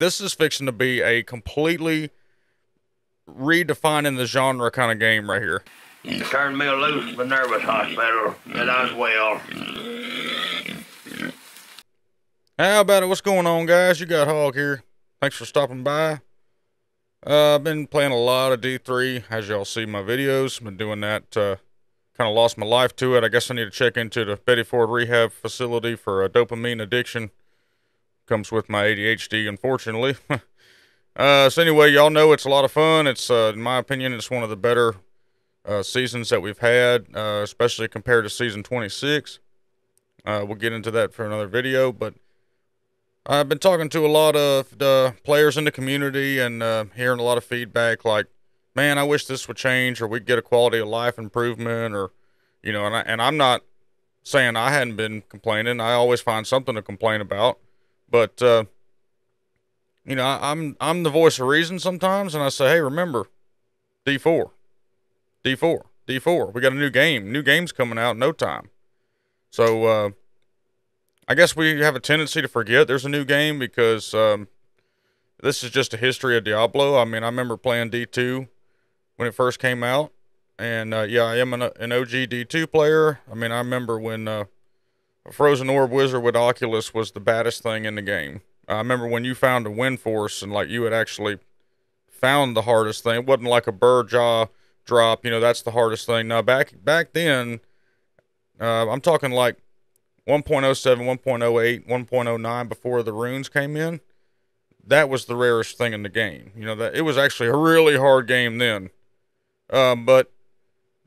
this is fixing to be a completely redefining the genre kind of game right here. You turned me loose from the nervous hospital, and I was well. How about it? What's going on, guys? You got Hawg here. Thanks for stopping by. I've been playing a lot of D3, as y'all see my videos. Been doing that, kind of lost my life to it. I guess I need to check into the Betty Ford Rehab Facility for a dopamine addiction. Comes with my ADHD, unfortunately. So anyway, y'all know it's a lot of fun. It's, in my opinion, it's one of the better seasons that we've had, especially compared to season 26. We'll get into that for another video, but I've been talking to a lot of the players in the community and hearing a lot of feedback like, man, I wish this would change, or we'd get a quality of life improvement, or, you know, and I'm not saying I hadn't been complaining. I always find something to complain about, but, you know, I'm the voice of reason sometimes, and I say, hey, remember, D4. We got a new game. New game's coming out in no time. So, I guess we have a tendency to forget there's a new game because this is just a history of Diablo. I mean, I remember playing D2 when it first came out. And, yeah, I am an OG D2 player. I mean, I remember when a Frozen Orb Wizard with Oculus was the baddest thing in the game. I remember when you found a wind force and, like, you had actually found the hardest thing. It wasn't like a bird jaw drop. You know, that's the hardest thing. Now, back then, I'm talking like 1.07, 1.08, 1.09 before the runes came in. That was the rarest thing in the game. You know, that it was actually a really hard game then. But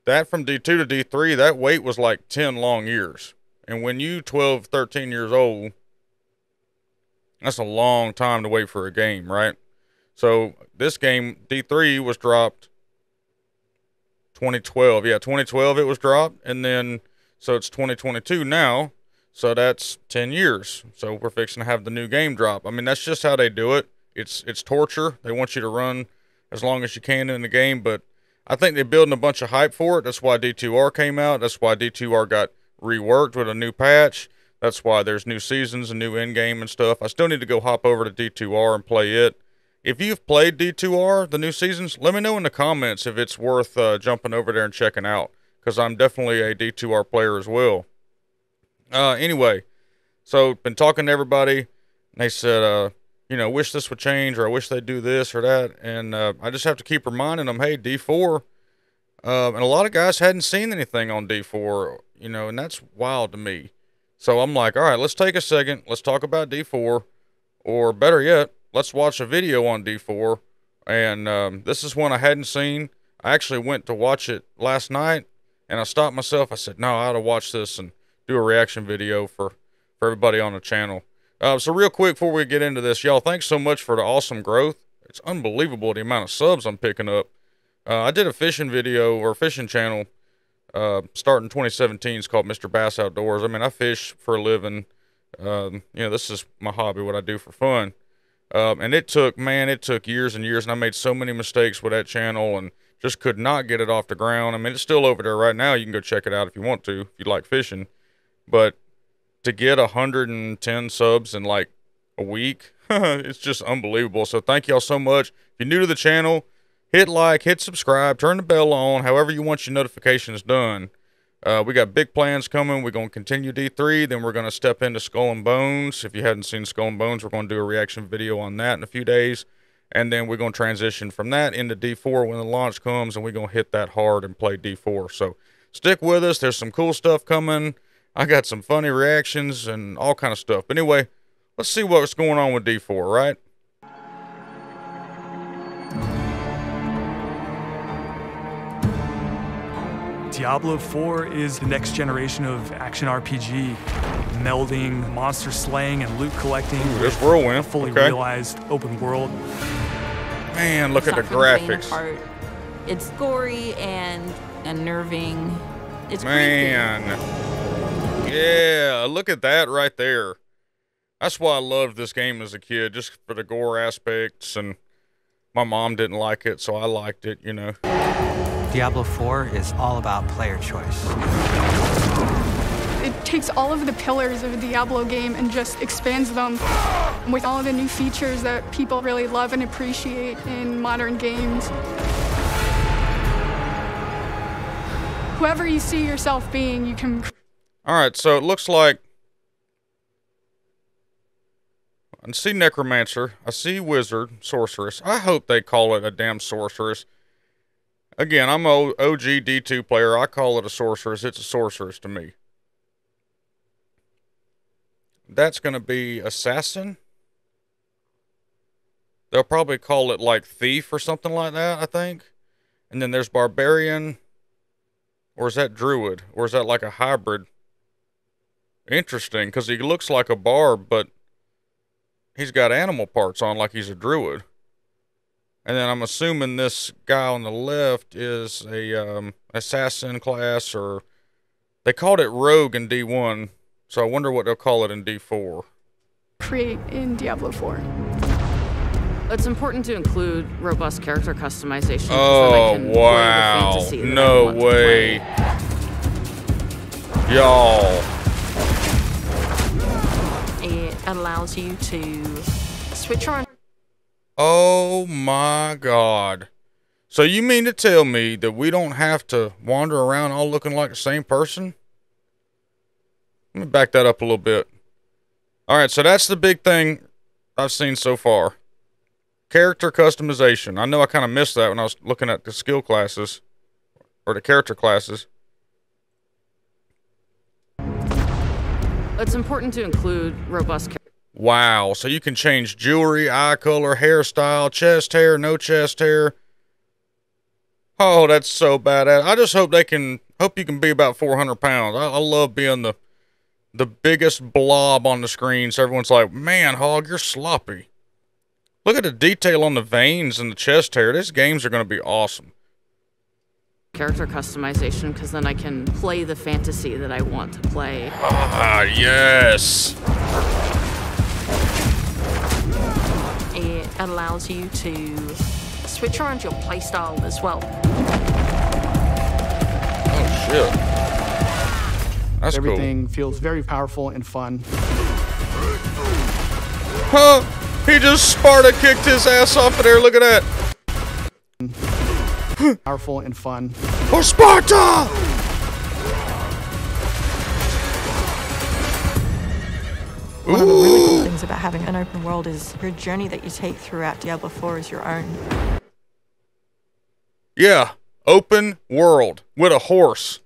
that from D2 to D3, that wait was like 10 long years. And when you 12, 13 years old, that's a long time to wait for a game, right? So this game, D3, was dropped 2012. Yeah, 2012 it was dropped. And then, so it's 2022 now. So that's 10 years. So we're fixing to have the new game drop. I mean, that's just how they do it. It's torture. They want you to run as long as you can in the game, but I think they're building a bunch of hype for it. That's why D2R came out. That's why D2R got reworked with a new patch. That's why there's new seasons and new in-game and stuff. I still need to go hop over to D2R and play it. If you've played D2R, the new seasons, let me know in the comments if it's worth jumping over there and checking out, because I'm definitely a D2R player as well. Anyway, so been talking to everybody, and they said, you know, wish this would change, or I wish they'd do this or that, and I just have to keep reminding them, hey, D4, and a lot of guys hadn't seen anything on D4, you know, and that's wild to me. So I'm like, all right, let's take a second, let's talk about D4, or better yet, let's watch a video on D4, and this is one I hadn't seen. I actually went to watch it last night, and I stopped myself. I said, no, I ought to watch this and do a reaction video for everybody on the channel. So real quick before we get into this, y'all, thanks so much for the awesome growth. It's unbelievable the amount of subs I'm picking up. I did a fishing video, or fishing channel, starting 2017. It's called Mr. Bass Outdoors. I mean, I fish for a living. You know, this is my hobby, what I do for fun. And it took years and years, and I made so many mistakes with that channel and just could not get it off the ground. I mean, it's still over there right now. You can go check it out if you want to, if you like fishing. But to get 110 subs in like a week, it's just unbelievable. So thank y'all so much. If you're new to the channel, hit like, hit subscribe, turn the bell on, however you want your notifications done. We got big plans coming. We're going to continue D3, then we're going to step into Skull and Bones. If you hadn't seen Skull and Bones, we're going to do a reaction video on that in a few days. And then we're going to transition from that into D4 when the launch comes, and we're going to hit that hard and play D4. So stick with us. There's some cool stuff coming. I got some funny reactions and all kind of stuff. But anyway, let's see what's going on with D4, right? Diablo 4 is the next generation of action RPG, melding monster slaying and loot collecting. Ooh, this whirlwind. A fully okay. realized open world. Man, look at the graphics. It's gory and unnerving. It's man. Creepy. Yeah, look at that right there. That's why I loved this game as a kid, just for the gore aspects, and my mom didn't like it, so I liked it, you know. Diablo 4 is all about player choice. It takes all of the pillars of a Diablo game and just expands them with all of the new features that people really love and appreciate in modern games. Whoever you see yourself being, you can... All right, so it looks like I see Necromancer, I see Wizard, Sorceress. I hope they call it a damn Sorceress. Again, I'm an OG D2 player. I call it a Sorceress. It's a Sorceress to me. That's going to be Assassin. They'll probably call it like Thief or something like that, I think. And then there's Barbarian. Or is that Druid? Or is that like a hybrid? Interesting, because he looks like a barb, but he's got animal parts on like he's a druid. And then I'm assuming this guy on the left is a assassin class, or they called it rogue in D1, so I wonder what they'll call it in D4. Create in Diablo 4. It's important to include robust character customization. Oh, wow. No way. Y'all. It allows you to switch on. Oh my God. So you mean to tell me that we don't have to wander around all looking like the same person? Let me back that up a little bit. All right, so that's the big thing I've seen so far. Character customization. I know I kind of missed that when I was looking at the skill classes, or the character classes. It's important to include robust character. Wow, so you can change jewelry, eye color, hairstyle, chest hair, no chest hair. Oh, that's so badass. I just hope you can be about 400 pounds. I love being the biggest blob on the screen, so everyone's like, man, Hawg, you're sloppy. Look at the detail on the veins and the chest hair. These games are going to be awesome. Character customization, because then I can play the fantasy that I want to play. Ah, yes. It allows you to switch around your playstyle as well. Oh, shit. That's Everything feels very powerful and fun. Huh? He just Sparta kicked his ass off of there. Look at that. Powerful and fun. For Sparta! One of the really cool things about having an open world is your journey that you take throughout Diablo 4 is your own. Yeah, open world with a horse.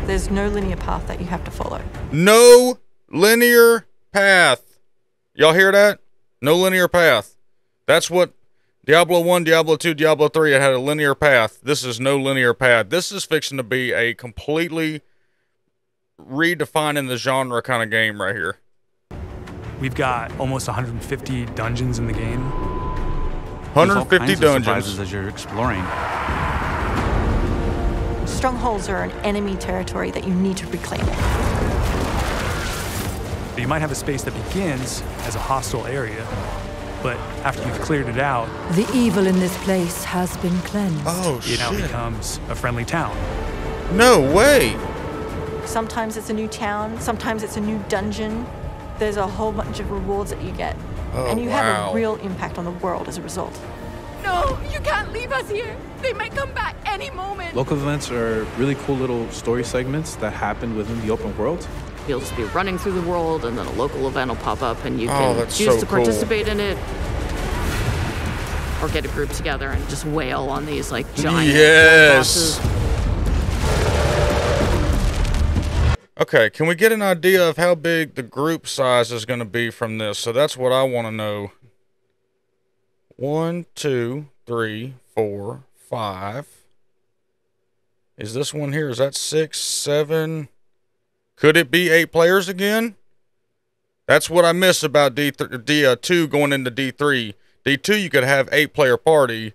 There's no linear path that you have to follow. No linear path. Y'all hear that? No linear path. That's what Diablo 1, Diablo 2, Diablo 3, it had a linear path. This is no linear path. This is fixing to be a completely redefining the genre kind of game right here. We've got almost 150 dungeons in the game. 150 dungeons. As you're exploring. Strongholds are an enemy territory that you need to reclaim. You might have a space that begins as a hostile area, but after you've cleared it out, the evil in this place has been cleansed. Oh, shit. It now becomes a friendly town. No way. Sometimes it's a new town, sometimes it's a new dungeon. There's a whole bunch of rewards that you get. Oh, and you wow. have a real impact on the world as a result. No, you can't leave us here. They might come back any moment. Local events are really cool little story segments that happen within the open world. You'll just be running through the world, and then a local event will pop up, and you can choose so to cool. participate in it, or get a group together and just wail on these like giant bosses. Okay, can we get an idea of how big the group size is going to be from this? So that's what I want to know. 1, 2, 3, 4, 5. Is this one here? Is that 6, 7? Could it be 8 players again? That's what I miss about D2 going into D3. D2 you could have 8-player party.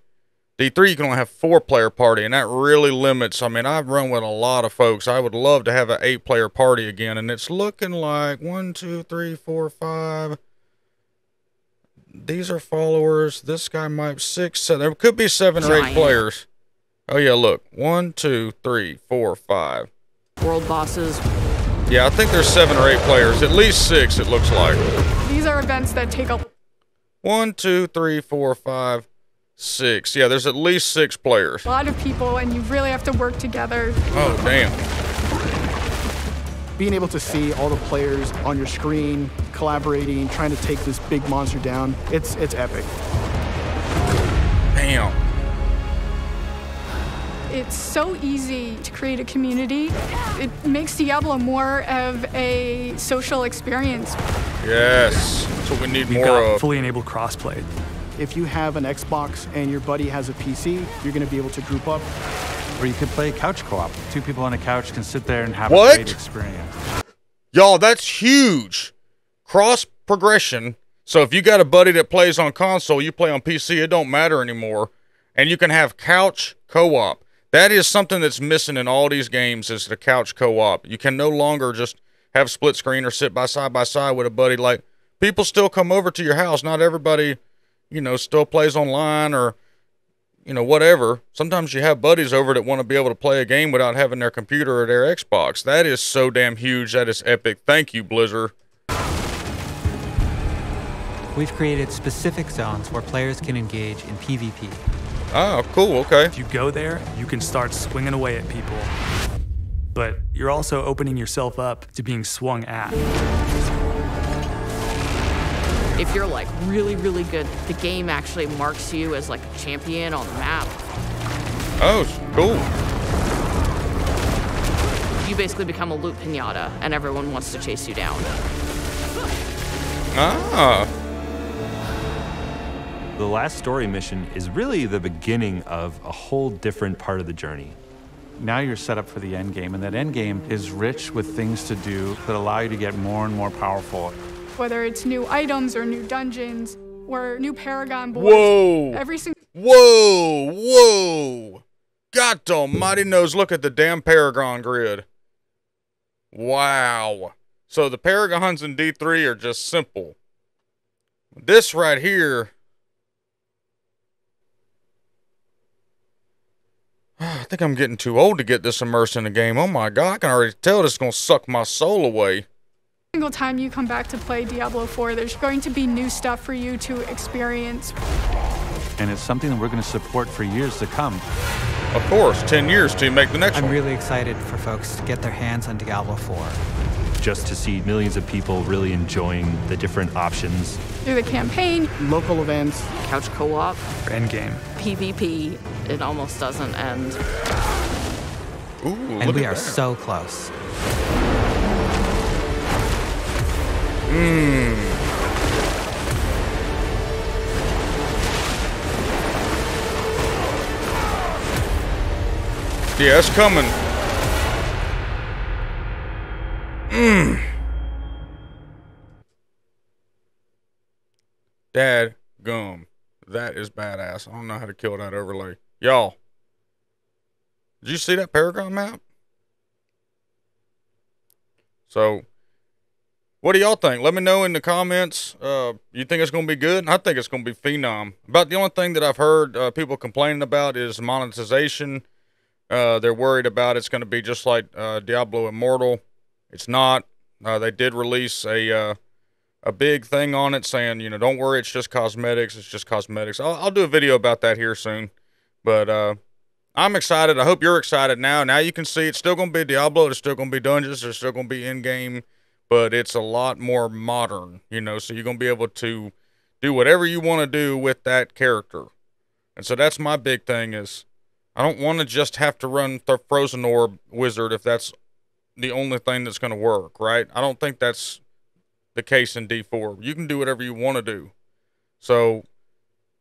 D3 you can only have 4-player party, and that really limits. I mean, I've run with a lot of folks. I would love to have an 8-player party again, and it's looking like 1, 2, 3, 4, 5. These are followers. This guy might 6, 7. There could be 7 or 8 players. Oh yeah, look. 1, 2, 3, 4, 5. World bosses. Yeah, I think there's 7 or 8 players. At least 6, it looks like. These are events that take a 1, 2, 3, 4, 5, 6. Yeah, there's at least 6 players. lot of people, and you really have to work together. Oh, damn. Being able to see all the players on your screen, collaborating, trying to take this big monster down, it's epic. Damn. It's so easy to create a community. It makes Diablo more of a social experience. Yes. That's what we need We've more got of. fully enabled crossplay. If you have an Xbox and your buddy has a PC, you're going to be able to group up. Or you could play couch co-op. 2 people on a couch can sit there and have What? a great experience. Y'all, that's huge. Cross progression. So if you got a buddy that plays on console, you play on PC, it don't matter anymore. And you can have couch co-op. That is something that's missing in all these games, is the couch co-op. You can no longer just have split screen or sit by side with a buddy. Like, people still come over to your house. Not everybody, you know, still plays online or, you know, whatever. Sometimes you have buddies over that want to be able to play a game without having their computer or their Xbox. That is so damn huge. That is epic. Thank you, Blizzard. We've created specific zones where players can engage in PvP. Oh, cool. Okay. If you go there, you can start swinging away at people. But you're also opening yourself up to being swung at. If you're like really, really good, the game actually marks you as like a champion on the map. Oh, cool. You basically become a loot pinata, and everyone wants to chase you down. Ah. The last story mission is really the beginning of a whole different part of the journey. Now you're set up for the end game, and that end game is rich with things to do that allow you to get more and more powerful. Whether it's new items or new dungeons or new Paragon boards. Whoa. Every single. Whoa. Whoa. God almighty knows, look at the damn Paragon grid. Wow. So the Paragons in D3 are just simple. This right here, I think I'm getting too old to get this immersed in the game. Oh my God, I can already tell this is going to suck my soul away. Single time you come back to play Diablo 4, there's going to be new stuff for you to experience. And it's something that we're going to support for years to come. Of course, 10 years to make the next one. I'm really excited for folks to get their hands on Diablo 4. Just to see millions of people really enjoying the different options. Through the campaign, local events, couch co-op, endgame, PvP, it almost doesn't end. Ooh, and we are so close. Yeah, it's coming. Dad gum. That is badass. I don't know how to kill that overlay. Y'all, did you see that Paragon map? So, what do y'all think? Let me know in the comments. You think it's going to be good? I think it's going to be phenom. About the only thing that I've heard people complaining about is monetization. They're worried about it's going to be just like Diablo Immortal. It's not. They did release a big thing on it saying, you know, don't worry, it's just cosmetics. It's just cosmetics. I'll do a video about that here soon. But I'm excited. I hope you're excited now. Now you can see it's still going to be Diablo. There's still going to be dungeons. There's still going to be in-game. But it's a lot more modern, you know, so you're going to be able to do whatever you want to do with that character. And so that's my big thing is I don't want to just have to run the Frozen Orb Wizard if that's the only thing that's going to work, right? I don't think that's the case in D4. You can do whatever you want to do. So,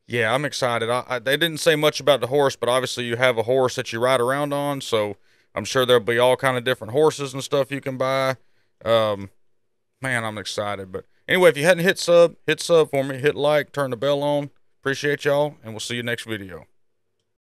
yeah, I'm excited. They didn't say much about the horse, but obviously you have a horse that you ride around on, so I'm sure there'll be all kind of different horses and stuff you can buy. Man, I'm excited. But anyway, if you hadn't hit sub for me. Hit like, turn the bell on. Appreciate y'all, and we'll see you next video.